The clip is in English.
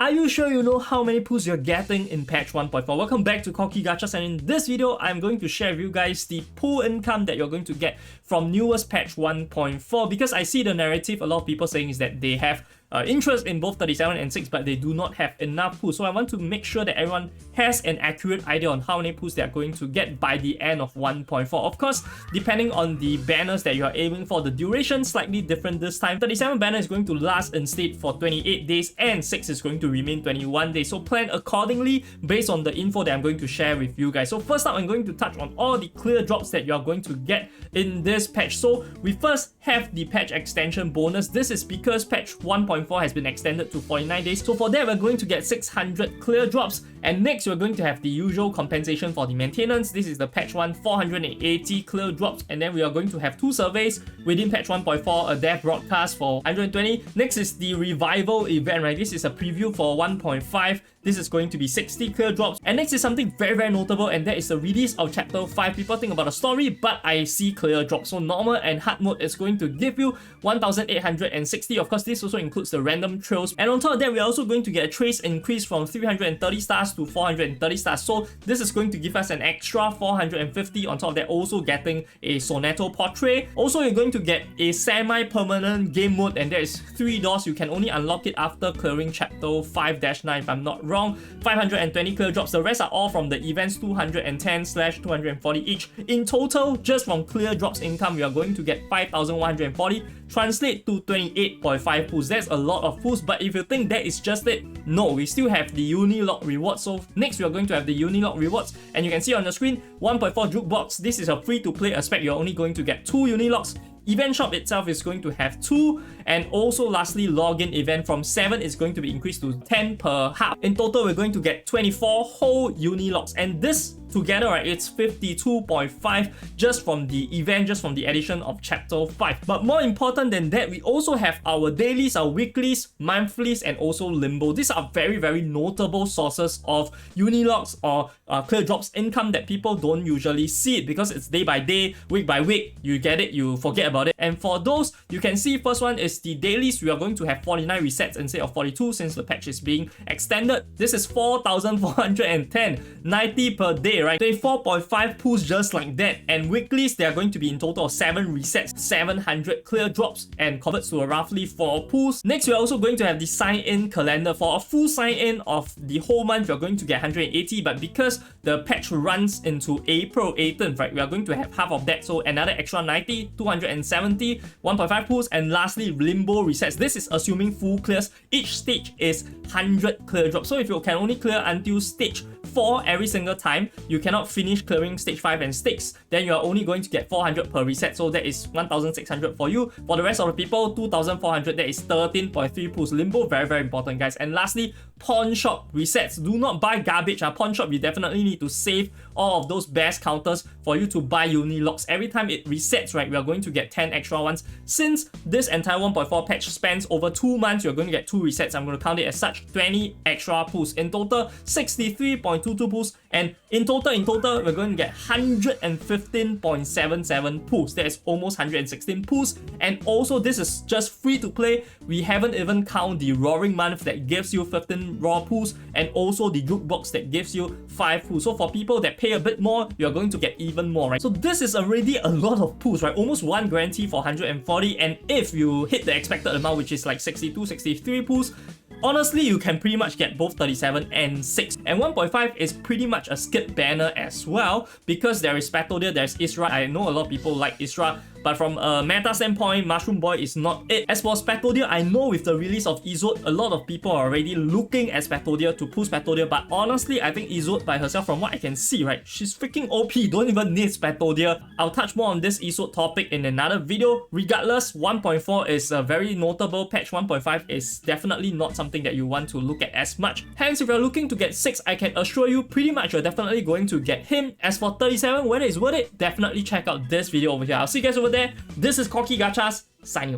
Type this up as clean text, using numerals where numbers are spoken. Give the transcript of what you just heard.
Are you sure you know how many pulls you're getting in patch 1.4? Welcome back to Cocky Gachas, and in this video, I'm going to share with you guys the pull income that you're going to get from newest patch 1.4, because I see the narrative a lot of people saying is that they have interest in both 37 and 6, but they do not have enough pulls. So I want to make sure that everyone has an accurate idea on how many pulls they are going to get by the end of 1.4. Of course, depending on the banners that you are aiming for, the duration slightly different this time. 37 banner is going to last in state for 28 days and 6 is going to remain 21 days. So plan accordingly based on the info that I'm going to share with you guys. So first up, I'm going to touch on all the clear drops that you are going to get in this patch. So we first have the patch extension bonus. This is because patch 1.4 has been extended to 49 days. So for that, we're going to get 600 clear drops. And next, we're going to have the usual compensation for the maintenance. This is the patch 1 480 clear drops. And then we are going to have 2 surveys within patch 1.4, a dev broadcast for 120. Next is the revival event, right? This is a preview for 1.5. This is going to be 60 clear drops. And next is something very, very notable, and that is the release of chapter 5. People think about a story, but I see clear drops. So normal and hard mode is going to give you 1860. Of course, this also includes the random trails. And on top of that, we're also going to get a trace increase from 330 stars to 430 stars. So this is going to give us an extra 450. On top of that, also getting a Soneto portrait. Also, you're going to get a semi-permanent game mode, and there is 3 doors. You can only unlock it after clearing chapter 5-9 if I'm not wrong. 520 clear drops. The rest are all from the events, 210/240 each. In total, just from clear drops income, we are going to get 5,140. Translate to 28.5 pulls. That's a lot of pulls, but if you think that is just it, no, we still have the UNILOG rewards. So next we are going to have the UNILOG rewards, and you can see on the screen 1.4 jukebox. This is a free to play aspect. You're only going to get 2 UNILOGs. Event shop itself is going to have 2, and also lastly, login event from 7 is going to be increased to 10 per hub. In total, we're going to get 24 whole UNILOGs, and this together, right, it's 52.5 just from the event, just from the addition of chapter 5. But more important than that, we also have our dailies, our weeklies, monthlies, and also limbo. These are very, very notable sources of UNILOGs or clear drops income that people don't usually see it, because it's day by day, week by week. You get it, you forget about it. And for those, you can see first one is the dailies. We are going to have 49 resets instead of 42 since the patch is being extended. This is 4,410, 90 per day, right? 24.5 pulls just like that. And weeklies, they are going to be in total of 7 resets, 700 clear drops, and converts to roughly 4 pulls. Next, we're also going to have the sign-in calendar. For a full sign-in of the whole month, you're going to get 180, but because the patch runs into April 18th, right, we are going to have half of that, so another extra 90, 270, 1.5 pulls, and lastly, limbo resets. This is assuming full clears. Each stage is 100 clear drops. So if you can only clear until stage 4 every single time, you cannot finish clearing stage 5 and 6, then you are only going to get 400 per reset. So that is 1,600 for you. For the rest of the people, 2,400. That is 13.3 pulls. Limbo, very, very important, guys. And lastly, pawn shop resets. Do not buy garbage. Pawn shop, you definitely need to save all of those best counters for you to buy UNILOGs. Every time it resets, right, we are going to get 10 extra ones. Since this entire 1.4 patch spans over 2 months, you're going to get 2 resets. I'm going to count it as such, 20 extra pulls. In total, 63.22 pulls. And in total, we're going to get 115.77 pulls. That is almost 116 pulls. And also, this is just free to play. We haven't even counted the roaring month that gives you 15 raw pulls, and also the jukebox that gives you 5 pulls. So for people that pay a bit more, you're going to get even more, right? So this is already a lot of pulls, right? Almost 1 guarantee for 140. And if you hit the expected amount, which is like 62, 63 pulls, honestly, you can pretty much get both 37 and 6. And 1.5 is pretty much a skip banner as well, because there is Spatodia, there's Isra. I know a lot of people like Isra, but from a meta standpoint, Mushroom Boy is not it. As for Spatodia, I know with the release of Isolde, a lot of people are already looking at Spatodia to pull Spatodia, but honestly, I think Isolde by herself, from what I can see, right, she's freaking OP. Don't even need Spatodia. I'll touch more on this Isolde topic in another video. Regardless, 1.4 is a very notable patch. 1.5 is definitely not something that you want to look at as much. Hence, if you're looking to get 6, I can assure you pretty much you're definitely going to get him. As for 37, whether it's worth it, definitely check out this video over here. I'll see you guys over there. This is Cocky Gachas, signing off.